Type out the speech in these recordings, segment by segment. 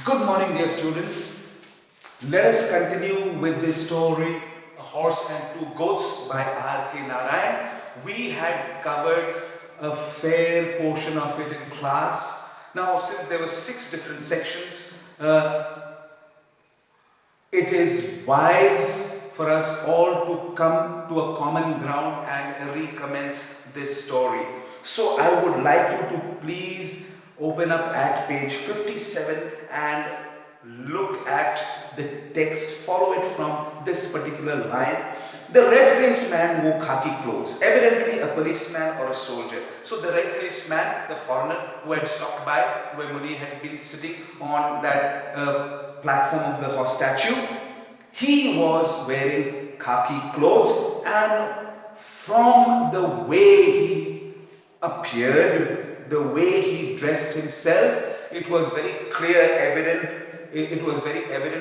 Good morning, dear students. Let us continue with this story, A Horse and Two Goats by R.K. Narayan. We had covered a fair portion of it in class. Now, since there were 6 different sections, it is wise for us all to come to a common ground and recommence this story. So, I would like you to please open up at page 57 and look at the text, follow it from this particular line. The red-faced man wore khaki clothes, evidently a policeman or a soldier. So the red-faced man, the foreigner who had stopped by where Muni had been sitting on that platform of the horse statue, he was wearing khaki clothes, and from the way he appeared, the way he dressed himself, it was very evident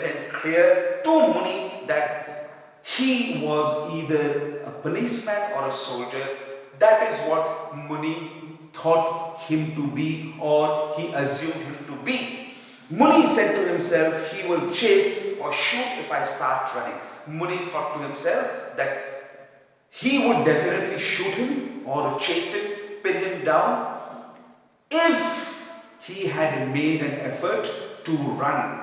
and clear to Muni that he was either a policeman or a soldier. That is what Muni thought him to be, or he assumed him to be. Muni said to himself, he will chase or shoot if I start running. Muni thought to himself that he would definitely shoot him or chase him, pin him down, if he had made an effort to run.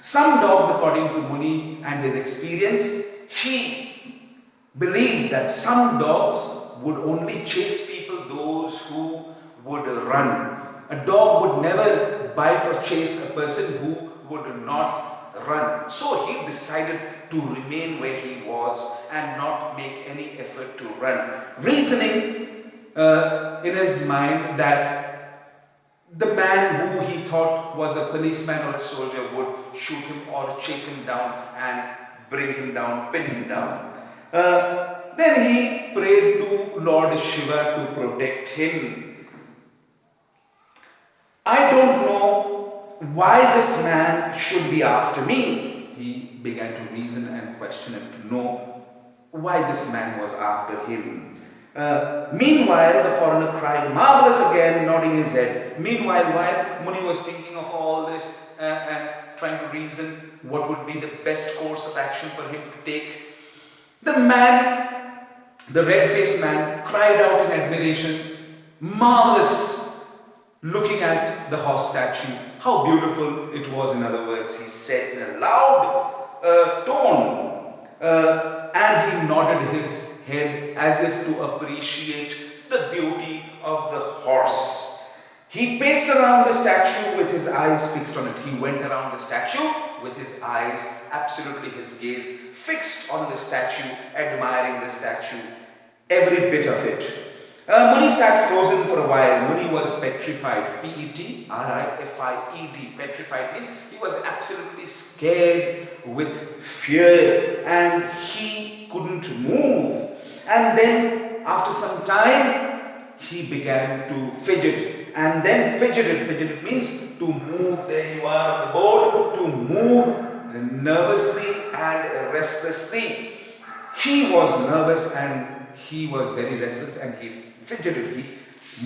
Some dogs, according to Muni and his experience, he believed that some dogs would only chase people, those who would run. A dog would never bite or chase a person who would not run. So he decided to remain where he was and not make any effort to run, reasoning in his mind that the man who he thought was a policeman or a soldier would shoot him or chase him down and bring him down, pin him down. Then he prayed to Lord Shiva to protect him. I don't know why this man should be after me. He began to reason and question him to know why this man was after him. Meanwhile, the foreigner cried, marvelous again, nodding his head. Meanwhile, while Muni was thinking of all this and trying to reason what would be the best course of action for him to take, the man, the red-faced man, cried out in admiration, marvelous, looking at the horse statue. How beautiful it was, in other words, he said in a loud tone, and he nodded his head as if to appreciate the beauty of the horse. He paced around the statue with his eyes fixed on it. He went around the statue with his eyes, absolutely his gaze fixed on the statue, admiring the statue, every bit of it. Muni sat frozen for a while. Muni was petrified. Petrified. Petrified means he was absolutely scared with fear and he couldn't move. And then after some time, he began to fidget. And then fidgeted. Fidgeted means to move. There you are on the board. To move nervously and restlessly. He was nervous and he was very restless and he fidgeted. He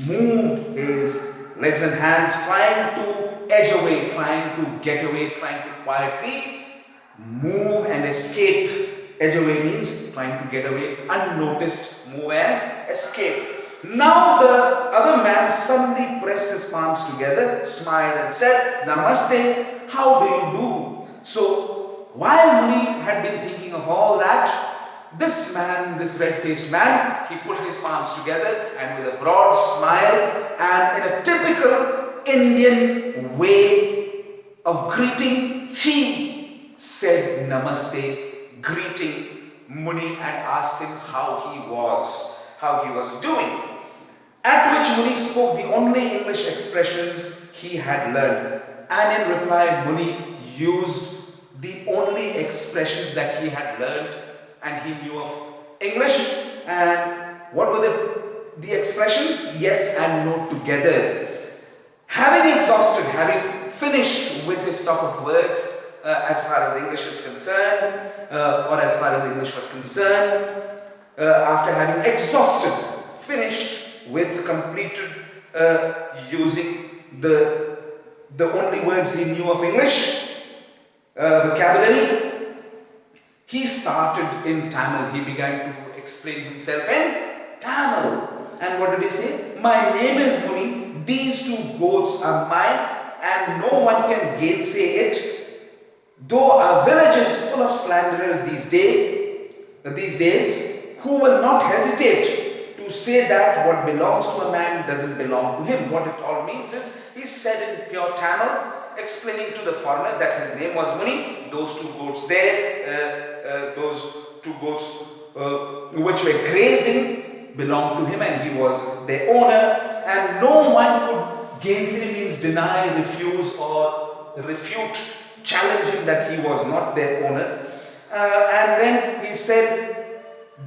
moved his legs and hands, trying to edge away, trying to get away, trying to quietly move and escape. Edge away means trying to get away, unnoticed, move and escape. Now the other man suddenly pressed his palms together, smiled and said, Namaste, how do you do? So while Muni had been thinking of all that, this man, this red-faced man, he put his palms together and with a broad smile and in a typical Indian way of greeting, he said Namaste, greeting Muni, and asked him how he was doing. At which Muni spoke the only English expressions he had learned, and in reply Muni used the only expressions that he had learned and he knew of English. And what were the expressions? Yes and no together. Having exhausted, having finished with his stock of words as far as English is concerned, or as far as English was concerned, after having exhausted, finished with, completed using the the only words he knew of English vocabulary. He started in Tamil. He began to explain himself in Tamil. And what did he say? My name is Muni. These two goats are mine, and no one can gainsay it. Though our village is full of slanderers these days, who will not hesitate to say that what belongs to a man doesn't belong to him. What it all means is, he said in pure Tamil, explaining to the foreigner that his name was Muni. Those two goats there, those two goats which were grazing belonged to him, and he was their owner. And no one could gainsay, means deny, refuse, or refute, challenge him that he was not their owner. And then he said,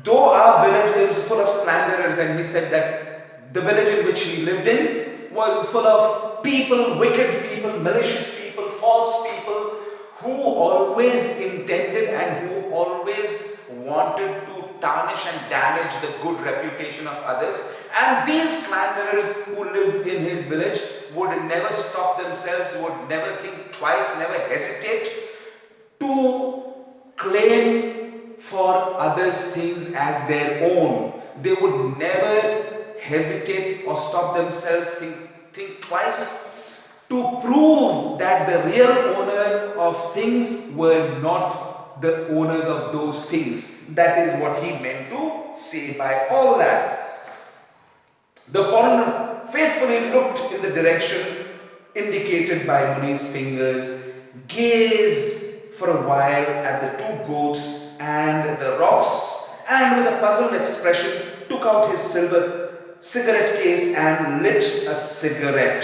though our village is full of slanderers, and he said that the village in which he lived in was full of people, wicked people, malicious people, false people, who always intended and who always wanted to tarnish and damage the good reputation of others. And these slanderers who lived in his village would never stop themselves, would never think twice, never hesitate to claim for others' things as their own. They would never hesitate or stop themselves, think twice to prove that the real owner of things were not the owners of those things. That is what he meant to say by all that. The foreigner faithfully looked in the direction indicated by Muni's fingers, gazed for a while at the two goats and the rocks, and with a puzzled expression took out his silver cigarette case and lit a cigarette.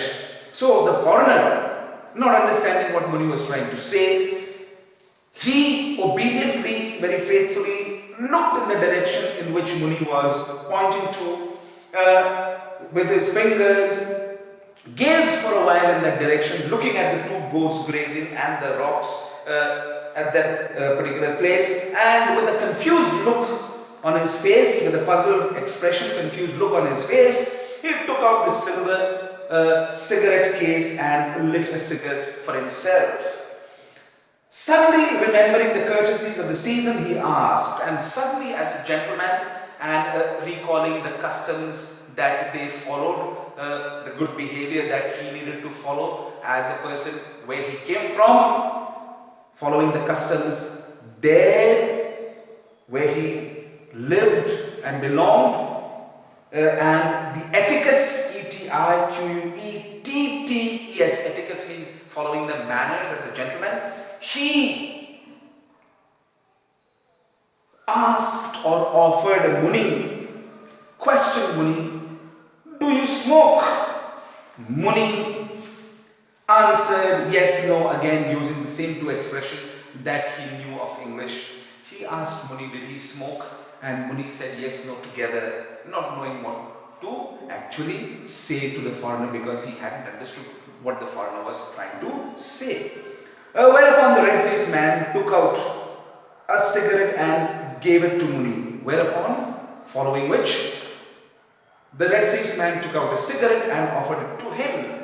So the foreigner, not understanding what Muni was trying to say, he obediently, very faithfully looked in the direction in which Muni was pointing to with his fingers, gazed for a while in that direction, looking at the two goats grazing and the rocks at that particular place, and with a confused look on his face, with a puzzled expression, confused look on his face, he took out the silver cigarette case and lit a cigarette for himself. Suddenly, remembering the courtesies of the season, he asked, and suddenly as a gentleman and recalling the customs that they followed, the good behavior that he needed to follow as a person where he came from, following the customs there where he lived and belonged, and the etiquettes, etiquettes, etiquettes means following the manners as a gentleman. He asked or offered Muni, questioned Muni, do you smoke? Muni answered yes, no, again using the same two expressions that he knew of English. He asked Muni, did he smoke? And Muni said yes, no together, not knowing what to actually say to the foreigner, because he hadn't understood what the foreigner was trying to say. Whereupon the red-faced man took out a cigarette and gave it to Muni. Whereupon, following which, the red-faced man took out a cigarette and offered it to him,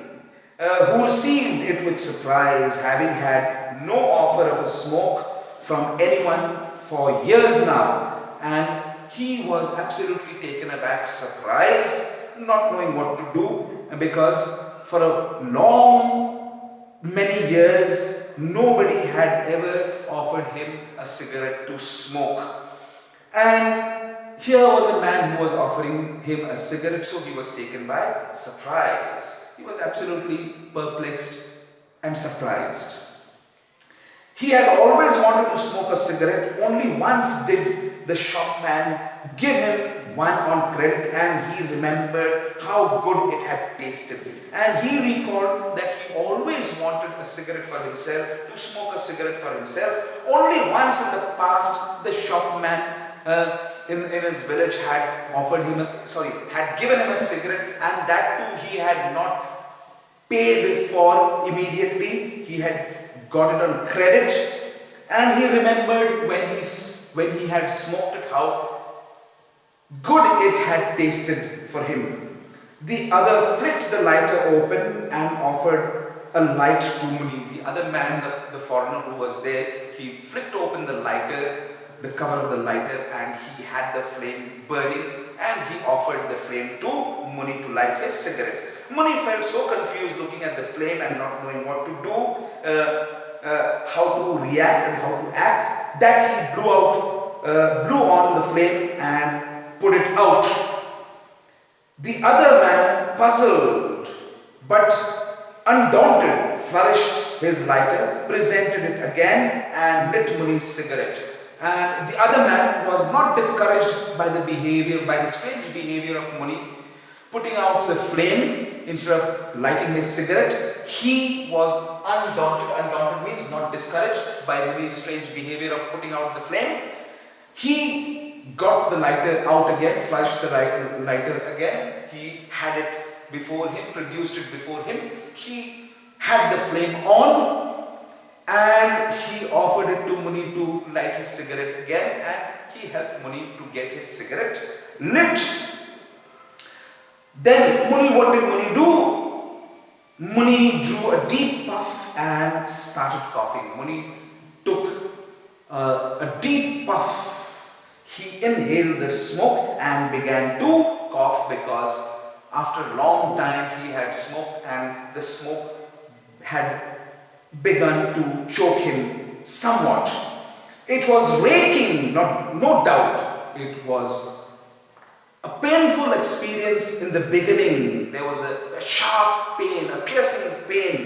who received it with surprise, having had no offer of a smoke from anyone for years now. And he was absolutely taken aback, surprised, not knowing what to do, because for a many years, nobody had ever offered him a cigarette to smoke. And here was a man who was offering him a cigarette, so he was taken by surprise. He was absolutely perplexed and surprised. He had always wanted to smoke a cigarette. Only once did the shopman give him one on credit, and he remembered how good it had tasted. And he recalled that he always wanted a cigarette for himself, to smoke a cigarette for himself. Only once in the past, the shopman in his village had given him a cigarette, and that too he had not paid for immediately. He had got it on credit, and he remembered when he had smoked it, how good it had tasted for him. The other flicked the lighter open and offered a light to Muni. The other man, the foreigner who was there, he flicked open the lighter, the cover of the lighter, and he had the flame burning, and he offered the flame to Muni to light his cigarette. Muni felt so confused looking at the flame and not knowing what to do, how to react and how to act, that he blew on the flame and put it out. The other man, puzzled but undaunted, flourished his lighter, presented it again, and lit Muni's cigarette. And the other man was not discouraged by the behavior, by the strange behavior of Muni, putting out the flame instead of lighting his cigarette. He was undaunted. Undaunted means not discouraged by Muni's strange behavior of putting out the flame. He got the lighter out again, flushed the lighter again. He had it before him, produced it before him. He had the flame on, and he offered it to Muni to light his cigarette again, and he helped Muni to get his cigarette lit. Then what did Muni do? Muni drew a deep puff and started coughing. Muni took a deep puff. He inhaled the smoke and began to cough, because after a long time he had smoked and the smoke had begun to choke him somewhat. It was raking, no doubt. It was a painful experience in the beginning. There was a sharp pain, a piercing pain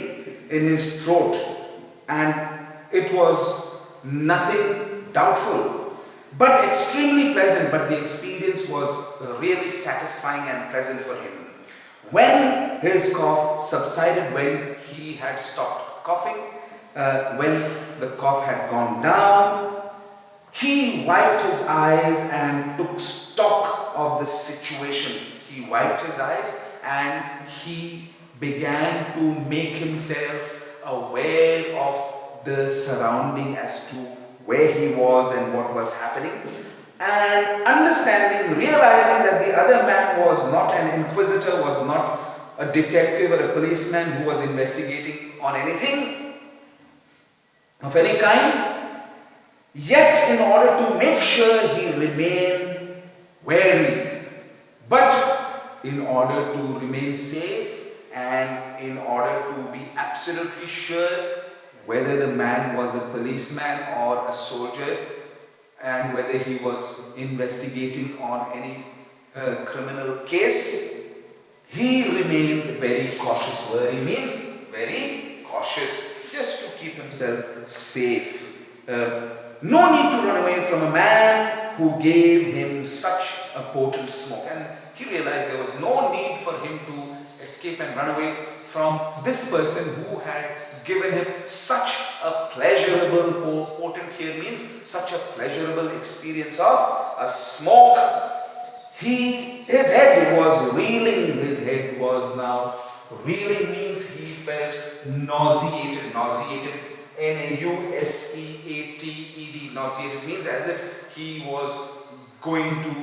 in his throat, and it was nothing doubtful, but extremely pleasant. But the experience was really satisfying and pleasant for him. When his cough subsided, when he had stopped coughing, when the cough had gone down, he wiped his eyes and took stock of the situation. He wiped his eyes and he began to make himself aware of the surrounding as to where he was and what was happening. And understanding, realizing that the other man was not an inquisitor, was not a detective or a policeman who was investigating on anything of any kind, yet in order to make sure he remained wary, but in order to remain safe and in order to be absolutely sure whether the man was a policeman or a soldier, and whether he was investigating on any criminal case, he remained very cautious. Wary means very cautious, just to keep himself safe. No need to run away from a man who gave him such a potent smoke. And he realized there was no need for him to escape and run away from this person who had given him such a pleasurable, potent here means such a pleasurable experience of a smoke. His head was reeling. His head was now reeling means he felt nauseated. Nauseated, N-A-U-S-E-A-T-E-D. Nauseated means as if he was going to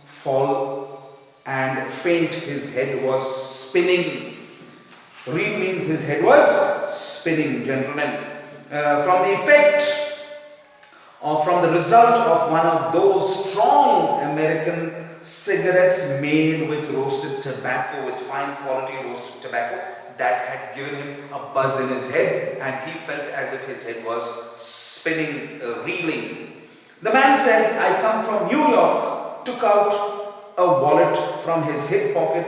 fall and faint. His head was spinning. Reel means his head was spinning, gentlemen. From the effect or from the result of one of those strong American cigarettes made with roasted tobacco, with fine quality roasted tobacco, that had given him a buzz in his head, and he felt as if his head was spinning, reeling. The man said, "I come from New York," took out a wallet from his hip pocket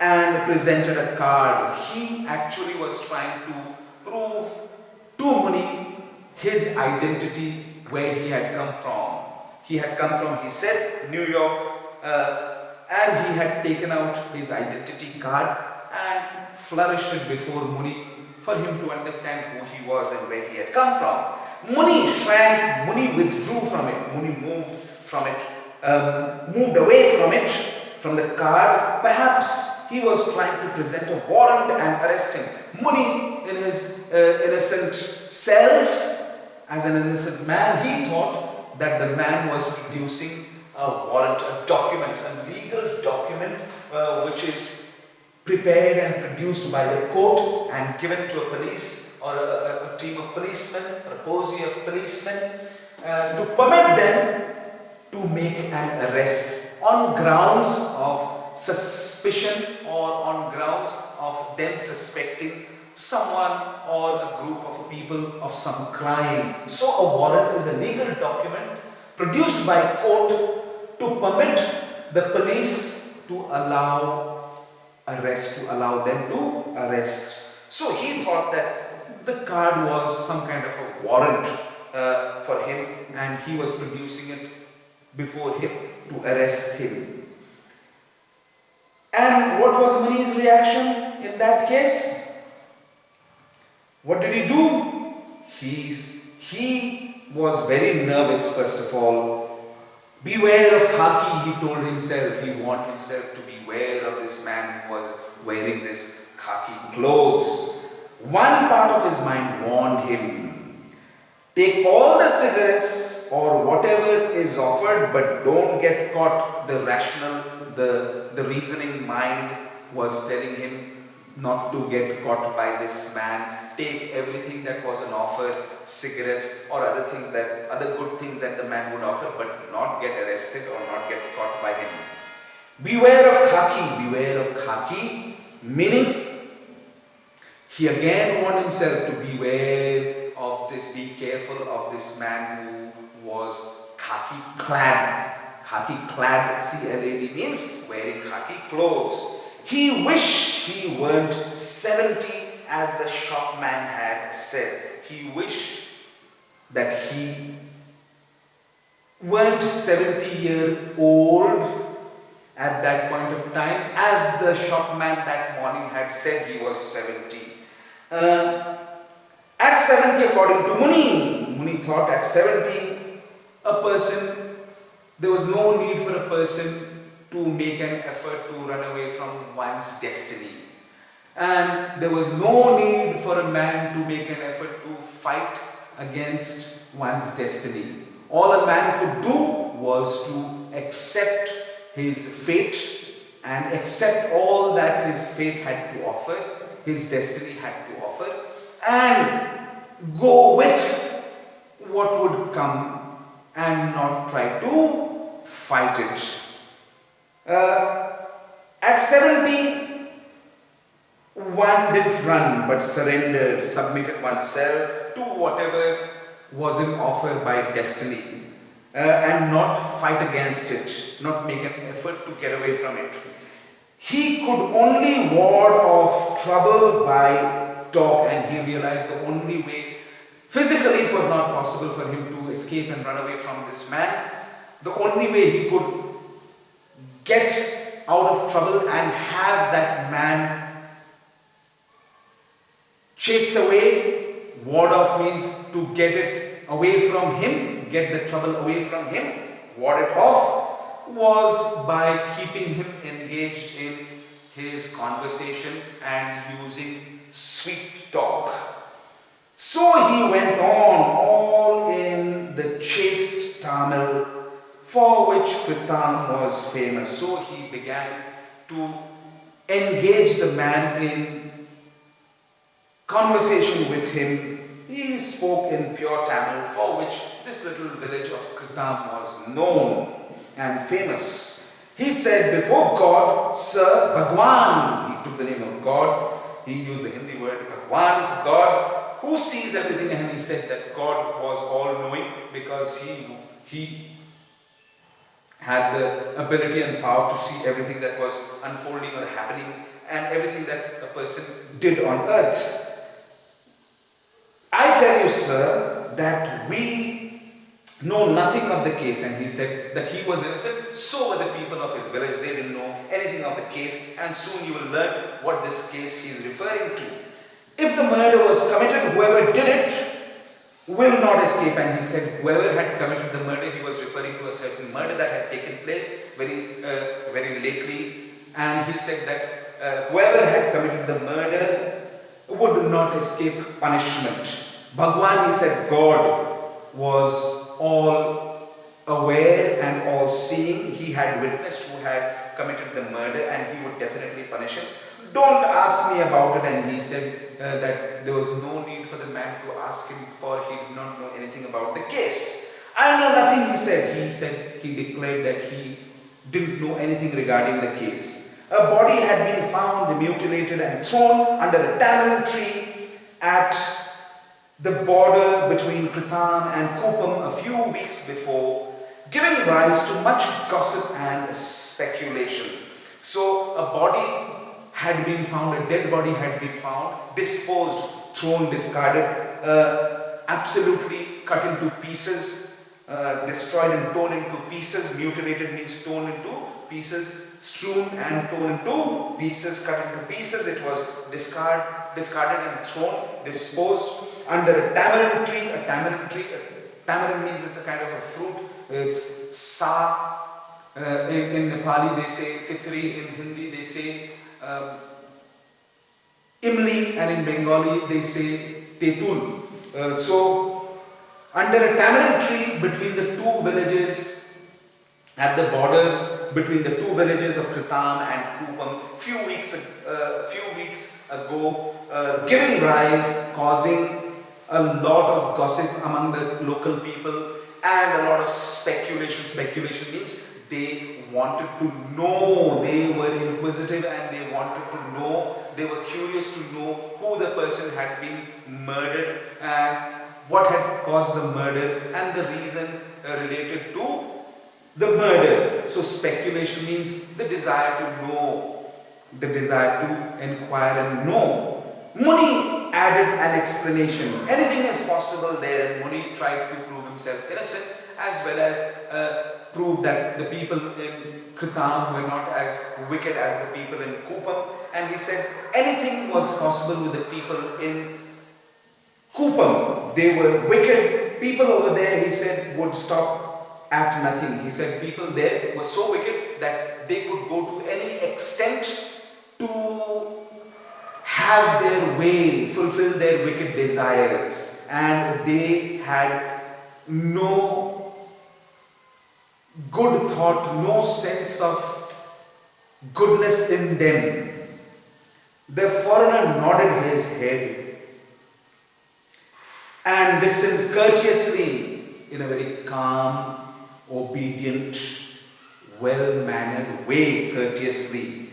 and presented a card. He actually was trying to prove to Muni his identity, where he had come from. He had come from, he said, New York, and he had taken out his identity card and flourished it before Muni for him to understand who he was and where he had come from. Muni shrank, Muni withdrew from it, Muni moved from it, moved away from it, from the card. Perhaps he was trying to present a warrant and arrest him. Muni, in his innocent self, as an innocent man, he thought that the man was producing a warrant, a document, a legal document, which is prepared and produced by the court and given to a police or a team of policemen or a posse of policemen to permit them to make an arrest on grounds of suspicion or on grounds of them suspecting someone or a group of people of some crime. So a warrant is a legal document produced by court to permit the police to allow them to arrest. So he thought that the card was some kind of a warrant for him, and he was producing it before him to arrest him. And what was Muni's reaction in that case? What did he do? He was very nervous, first of all. Beware of khaki, he told himself. He warned himself to beware of this man who was wearing this khaki clothes. One part of his mind warned him, take all the cigarettes or whatever is offered, but don't get caught. The reasoning mind was telling him not to get caught by this man. Take everything that was an offer, cigarettes or other good things that the man would offer, but not get arrested or not get caught by him. Beware of khaki, meaning he again warned himself to beware of this, be careful of this man who was khaki clad. Khaki clad, C-L-A-D, means wearing khaki clothes. He wished he weren't 70 as the shopman had said. He wished that he weren't 70-year-old at that point of time, as the shopman that morning had said he was 70. At 70, according to Muni thought at 70, there was no need for a person to make an effort to run away from one's destiny. And there was no need for a man to make an effort to fight against one's destiny. All a man could do was to accept his fate and accept all that his fate had to offer, his destiny had to offer, and go with what would come and not try to fight it. At 70, one didn't run but surrendered, submitted oneself to whatever was in offer by destiny, and not fight against it, not make an effort to get away from it. He could only ward off trouble by talk, and he realized the only way, physically it was not possible for him to escape and run away from this man. The only way he could get out of trouble and have that man chased away, ward off means to get it away from him, get the trouble away from him, ward it off, was by keeping him engaged in his conversation and using sweet talk. So he went on, all in the chaste Tamil for which Kritam was famous. So he began to engage the man in conversation with him. He spoke in pure Tamil, for which this little village of Kritam was known and famous. He said before God, Sir, Bhagwan, he took the name of God, he used the Hindi word Bhagwan for God, who sees everything, and he said that God was all-knowing because he had the ability and power to see everything that was unfolding or happening and everything that a person did on earth. I tell you, sir, that we know nothing of the case. And he said that he was innocent, so were the people of his village. They didn't know anything of the case, and soon you will learn what this case he is referring to. If the murder was committed, whoever did it will not escape. And he said whoever had committed the murder, he was referring to a certain murder that had taken place very lately. And he said that whoever had committed the murder would not escape punishment. Bhagwan, he said, God was all aware and all seeing. He had witnessed who had committed the murder, and he would definitely punish him. don't ask me about it. And he said that there was no need for the man to ask him, for he did not know anything about the case. I know nothing, he said. He declared that he didn't know anything regarding the case. A body had been found, mutilated and thrown under a tamarind tree at the border between Kritham and Kupam a few weeks before, giving rise to much gossip and speculation. So a body had been found, a dead body had been found, disposed, thrown, discarded, absolutely cut into pieces, destroyed and torn into pieces. Mutilated means torn into pieces, strewn and torn into pieces, cut into pieces. It was discarded and thrown, disposed under a tamarind tree. Tamarind means it's a kind of a fruit. It's sa. In Nepali they say titri, in Hindi they say imli, and in Bengali they say tetul. So under a tamarind tree between the two villages, at the border between the two villages of Kritham and Kupam, few weeks ago, giving rise, causing a lot of gossip among the local people and a lot of speculation. Speculation means they wanted to know, they were inquisitive and they wanted to know, they were curious to know who the person had been murdered and what had caused the murder and the reason related to the murder. So speculation means the desire to know, the desire to inquire and know. Muni added an explanation. Anything is possible there, and Muni tried to prove himself innocent as well as prove that the people in Kritham were not as wicked as the people in Kupam. And he said anything was possible with the people in Kupam. They were wicked. People over there, he said, would stop at nothing. He said people there were so wicked that they could go to any extent to have their way, fulfill their wicked desires, and they had no good thought, no sense of goodness in them. The foreigner nodded his head and listened courteously in a very calm, obedient, well-mannered way, courteously,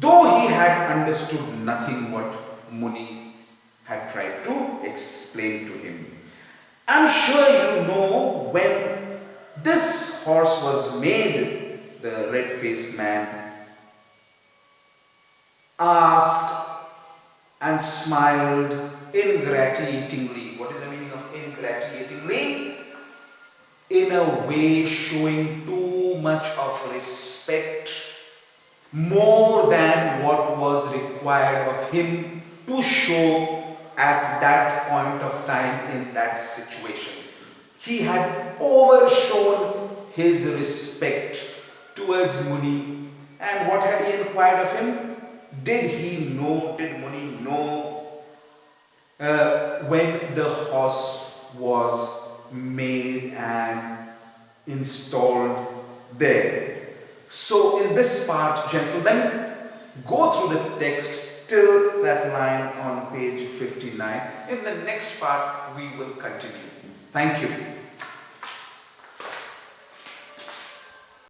though he had understood nothing what Muni had tried to explain to him. I'm sure you know when this horse was made, the red-faced man asked and smiled ingratiatingly. What is the meaning of ingratiatingly? In a way showing too much of respect, more than what was required of him to show at that point of time in that situation. He had overshown his respect towards Muni. And what had he inquired of him? Did Muni know when the horse was made and installed there? So in this part, gentlemen, go through the text till that line on page 59. In the next part, we will continue. Thank you.